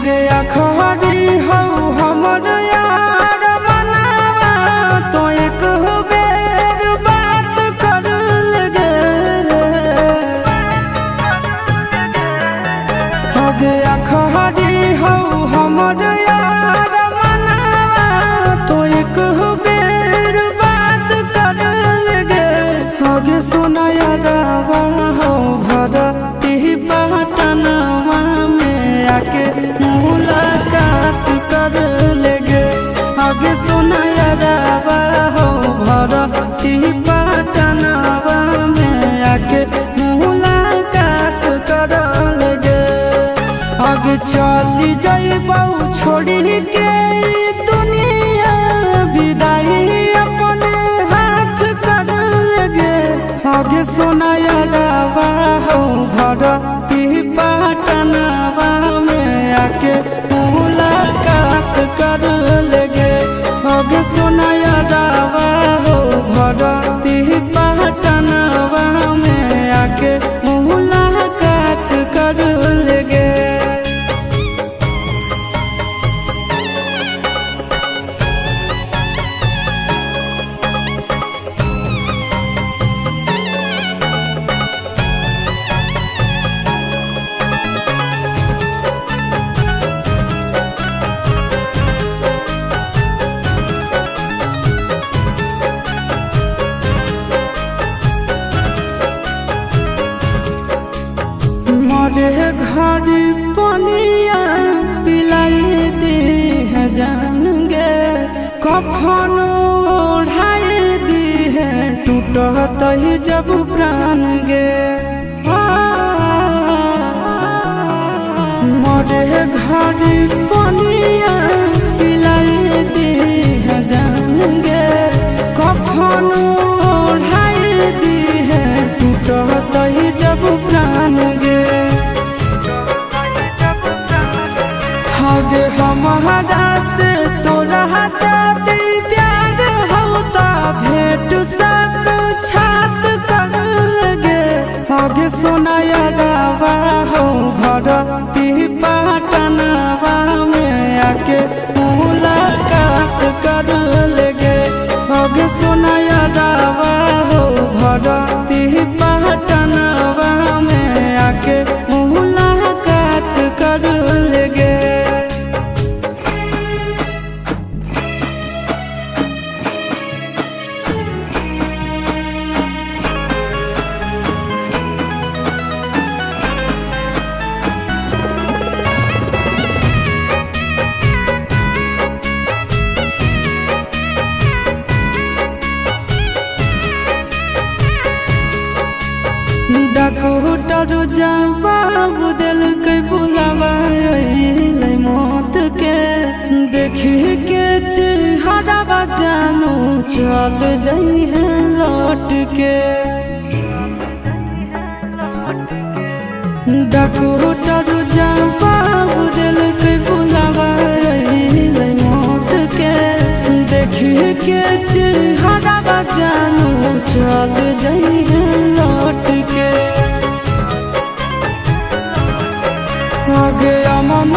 गया खरी हो हमर यार मनावा तो एक बेर बात कर लगे हो गया खरी हो हमर यार मनावा तो एक बेर बात कर लगे हो गे सोना यारवा हो भरती पटनवा में आके मुलाकात कर लेगे आगे सोना यारवा हो भरती पटनवा में आके मुलाकात कर लेगे आगे चली जाइबौ छोड़ी के दुनिया विदाई अपने हाथ कर लेगे आगे सोना यारवा हो भरती पटनवा में आके मुलाकात कर लेगे आगे सोना यारवा हो भरती पटनवा में आके मुलाकात कर लेगे। मरे घर पनिया पिलाई दी है जान गे कफन ओढ़ाई दी है टूटत ही जब प्राण गे मरे घर पनिया पिलाई दी है जान गे कफन ओढ़ाई दी है टूटत ही जब प्राण गे आगे हमारा से तोरा जाती प्यार होता भेंट साक्षात कर लगे आगे सोना यारवा हो भरती पटनवा में आके मुलाकात कर लेगे आगे सोना यारवा हो भरती पटनवा में आके मुलाकात कर लेगे। डॉक्टर जवाब दिल के बुलावा मौत के देखी के चेहरा जानू चल जाई है लौट के डॉक्टर जवाब दिल के बुलावा मौत के देखी के चेहरा जानू चल जाई है लौट के आगे अमन